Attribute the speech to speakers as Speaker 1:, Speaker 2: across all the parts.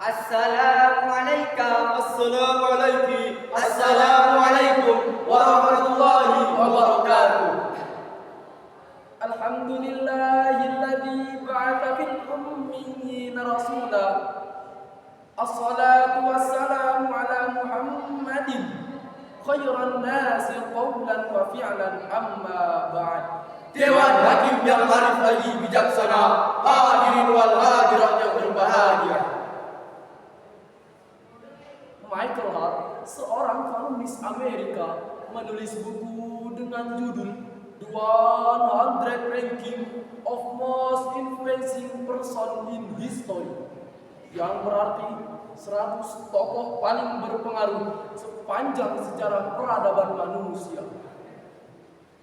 Speaker 1: Assalamualaikum.
Speaker 2: Assalamualaikum. Assalamualaikum warahmatullahi wabarakatuh.
Speaker 3: Alhamdulillahilladzi ba'atha fil ummiyina rasula. Assalatu wassalamu ala Muhammadin khairan nasi qawlan wa fi'lan, amma ba'd.
Speaker 2: Dewan Hakim yang arif lagi bijaksana, hadirin wal hadirat yang berbahagia.
Speaker 3: Michael Hart, seorang kolumnis Amerika, menulis buku dengan judul 100 Ranking of Most Influencing Person in History, yang berarti 100 tokoh paling berpengaruh sepanjang sejarah peradaban manusia.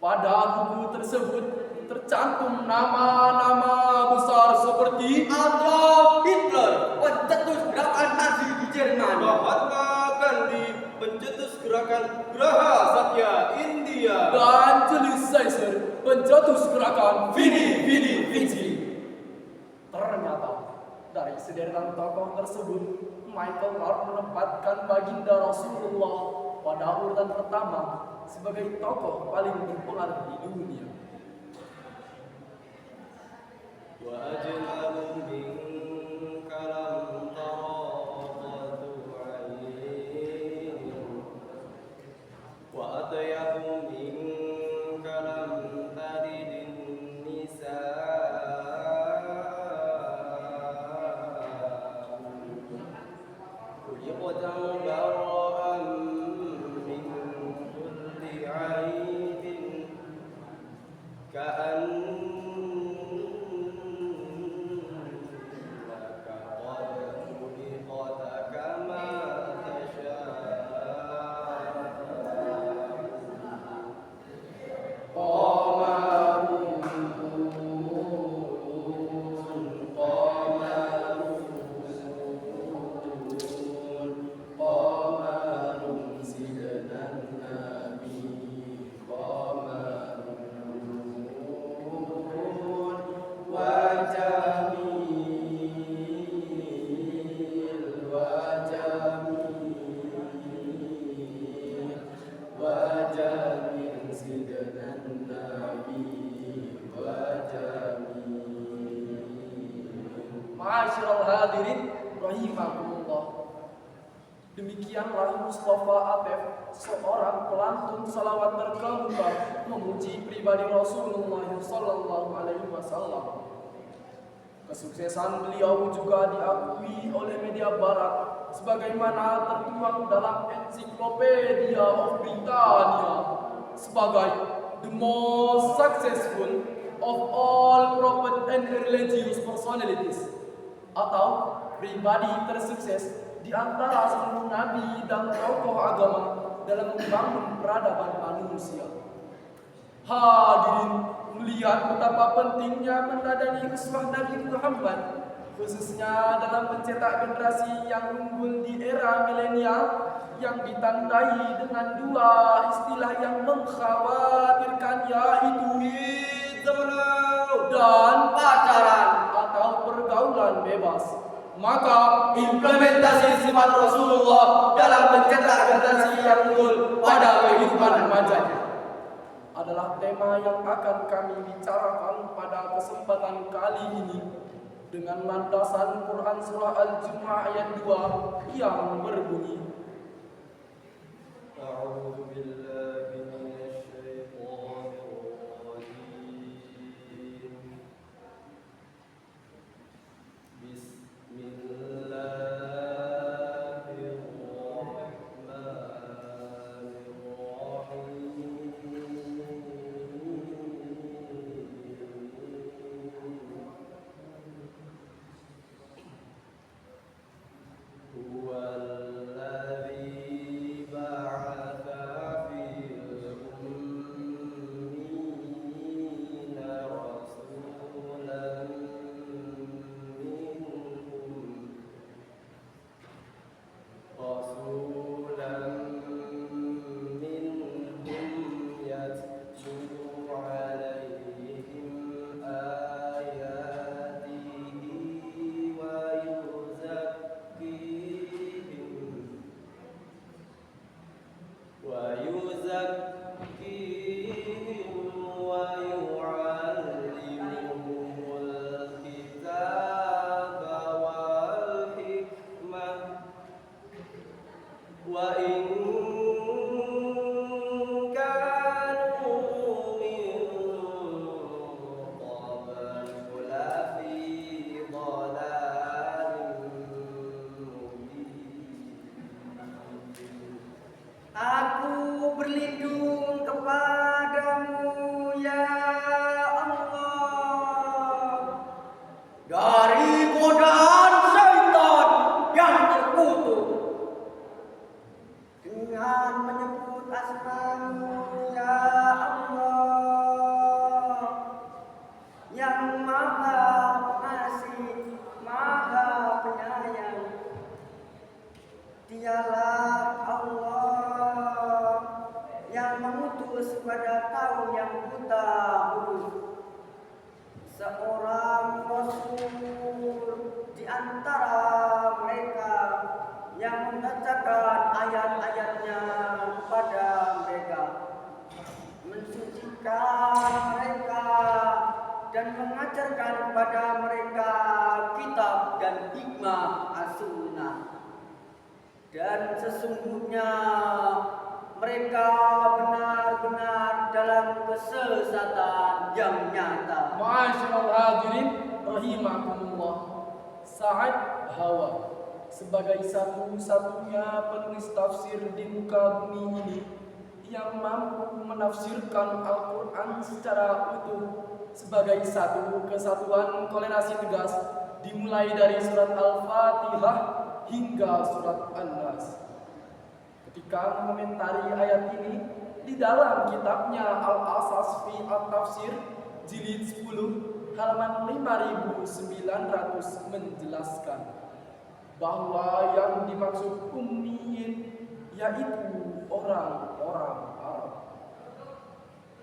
Speaker 3: Pada buku tersebut tercantum nama-nama besar seperti
Speaker 1: Adolf Hitler, pencetus gerakan Nazi di Jerman.
Speaker 2: Mahatma Gandhi, pencetus gerakan Geraha Satya India.
Speaker 3: dan Julius Caesar, pencetus gerakan
Speaker 2: Vini Vici.
Speaker 3: Ternyata dari sederetan tokoh tersebut, Michael Hart menempatkan baginda Rasulullah pada urutan pertama sebagai tokoh paling berpengaruh di dunia.
Speaker 2: وأجمل منك لم تر قط عين وأطيب منك لم تلد النساء خلقت مبرأ من كل عيب
Speaker 3: Ma'asyiral hadirin rahimakumullah. Demikianlah Mustafa Atef, seorang pelantun salawat terkemuka, memuji pribadi Rasulullah sallallahu alaihi wasallam. Kesuksesan beliau juga diakui oleh media barat sebagaimana tertuang dalam Encyclopedia of Britannia sebagai the most successful of all prophet and religious personalities, atau pribadi tersukses di antara seluruh nabi dan tokoh agama dalam membangun peradaban manusia. Hadirin, melihat betapa pentingnya meneladani uswah Nabi Muhammad, khususnya dalam mencetak generasi yang unggul di era milenial yang ditandai dengan dua istilah yang mengkhawatirkan, yaitu dan pacaran atau pergaulan bebas. Maka
Speaker 2: Implementasi sifat Rasulullah dalam mencetak generasi yang unggul pada kehidupan remajanya
Speaker 3: adalah tema yang akan kami bicarakan pada kesempatan kali ini dengan landasan Quran Surah Al-Jumu'ah ayat 2 yang berbunyi,
Speaker 2: أعوذ بالله من الشيطان الرجيم بسم الله الرحمن الرحيم هو الذي بعث في وإن كانوا من قبل لفي ضلال مبين.
Speaker 1: Aku berlindung kepadamu ya Allah dari godaan syaitan yang terkutuk dengan menyebut asma-Mu ya Allah yang Maha Pengasih, Maha Penyayang. Dialah Allah yang mengutus pada kaum yang buta huruf seorang rasul di antara mereka yang membacakan ayat-ayatnya kepada mereka, mensucikan mereka dan mengajarkan kepada mereka kitab dan hikmah as-sunnah. Dan sesungguhnya mereka benar-benar dalam kesesatan yang nyata.
Speaker 3: Ma'asyiral hadirin rahimakumullah. Sa'ad Hawa sebagai satu-satunya penulis tafsir di muka bumi ini yang mampu menafsirkan Al-Quran secara utuh sebagai satu kesatuan kolerasi tegas dimulai dari surat Al-Fatihah hingga surat An-Nas. Ketika mengomentari ayat ini di dalam kitabnya Al-Asas fi At-Tafsir jilid 10 halaman 5900 menjelaskan bahwa yang dimaksud ummiyin yaitu orang-orang Arab.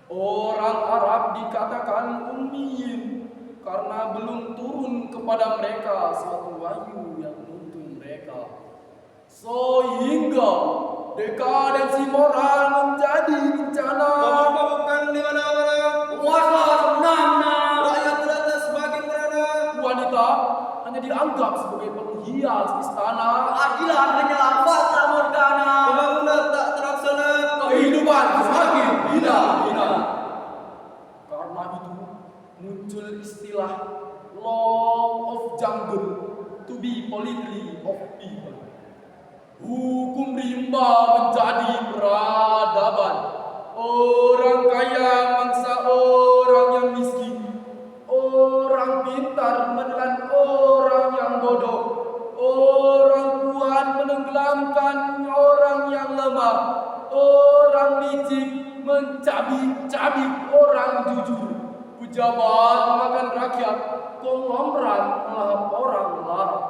Speaker 3: Orang Arab dikatakan ummiyin karena belum turun kepada mereka suatu wahyu yang menuntun mereka. Sehingga dekadensi moral menjadi bencana.
Speaker 2: Mabuk-mabukan di mana-mana,
Speaker 1: Puasa semena-mena,
Speaker 2: rakyat teratas semakin merana.
Speaker 3: Wanita hanya dianggap sebagai penghias istana.
Speaker 1: keadilan hanyalah fata morgana,
Speaker 2: Pembangunan tak terlaksana.
Speaker 3: Kehidupan semakin hina-hina. Karena itu muncul istilah law of jungle to be politely of people. Hukum rimba menjadi peradaban. Orang kaya mangsa orang yang miskin. Orang pintar menelan orang yang bodoh. Orang kuat menenggelamkan orang yang lemah. Orang licik mencabik-cabik orang jujur. Pejabat makan rakyat, konglomerat melahap orang larat.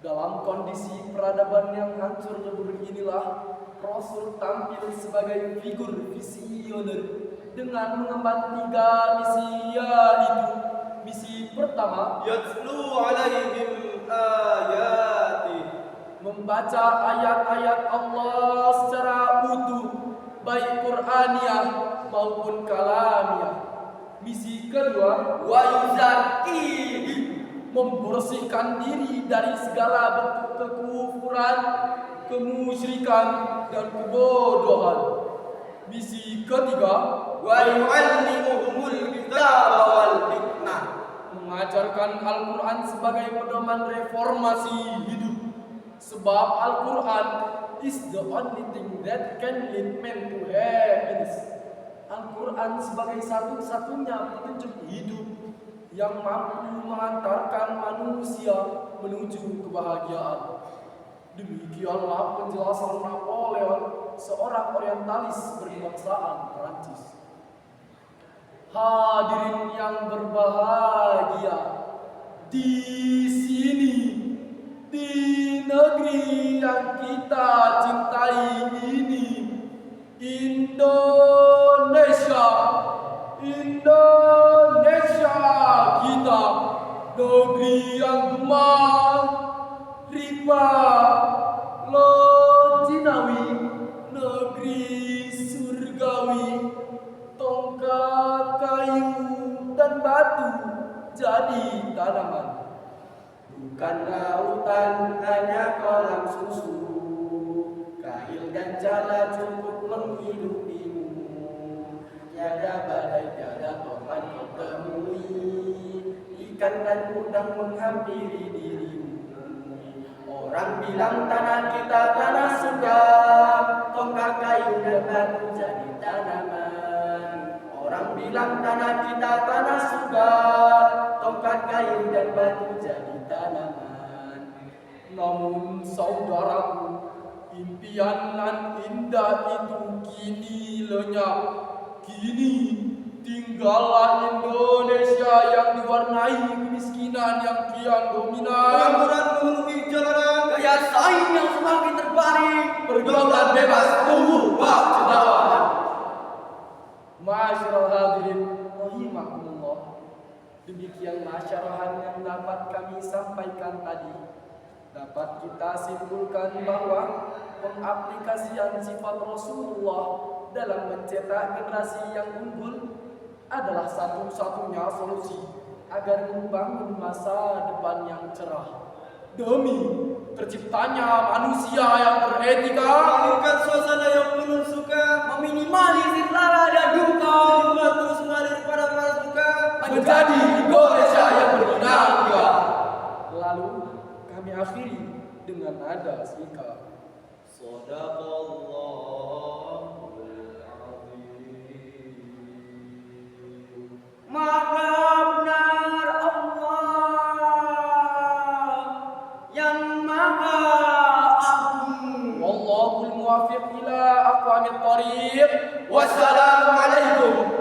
Speaker 3: Dalam kondisi peradaban yang hancur lebur inilah Rasul tampil sebagai figur visioner dengan mengemban 3 misi, yaitu misi pertama
Speaker 2: Yatslu alaihim ayati,
Speaker 3: membaca ayat-ayat Allah secara utuh baik Qur'aniyah maupun kalamiyah. Misi kedua
Speaker 1: wa yuzakihim,
Speaker 3: membersihkan diri dari segala bentuk kekufuran, kemusyrikan, dan kebodohan. Misi ketiga
Speaker 1: wa yu'allimuhumul kitaba wal hikmah,
Speaker 3: mengajarkan Al-Quran sebagai pedoman reformasi hidup. Sebab Al-Quran is the only thing that can lead men to happiness. Al-Quran sebagai satu-satunya petunjuk hidup yang mampu mengantarkan manusia menuju kebahagiaan. Demikianlah penjelasan Napoleon, seorang orientalis berkebangsaan Prancis. Hadirin yang berbahagia, di sini, di negeri yang kita cintai ini, Indonesia kita, negeri yang gemar, riba, lojinawi, negeri surgawi, tongkat kayu dan batu jadi tanaman. Bukan lautan hanya kolam susu, kail dan jala cukup menghidupimu. Tiada badai, tiada topan kau temui, ikan dan udang menghampiri dirimu. Orang bilang tanah kita tanah surga, tongkat kayu dan batu jadi tanaman. Orang bilang tanah kita tanah surga, tongkat kayu dan batu jadi tanaman. Namun saudaraku, impian nan indah itu kini lenyap. Kini tinggallah Indonesia yang diwarnai kemiskinan yang kian dominan.
Speaker 1: Pengangguran memenuhi jalanan, gaya saing yang semakin terbaring,
Speaker 3: Pergaulan bebas tumbuh bak cendawan. Ma'asyiral hadirin rahimakumullah. Demikianlah syarahan yang dapat kami sampaikan tadi. Dapat kita simpulkan bahwa pengaplikasian sifat Rasulullah dalam mencetak generasi yang unggul adalah satu-satunya solusi agar membangun masa depan yang cerah. Demi terciptanya manusia yang beretika,
Speaker 1: melahirkan suasana yang penuh suka, meminimalisir lara dan duka, sehingga terus mengalir pada para suka,
Speaker 3: menjadi Indonesia yang berdinamika. Lalu kami akhiri dengan nada sika.
Speaker 1: Sadaqallahul azim. Maha benar Allah yang maha agung.
Speaker 3: Wallahul muwaffiq ila aqwamit thariq. Wassalamu alaikum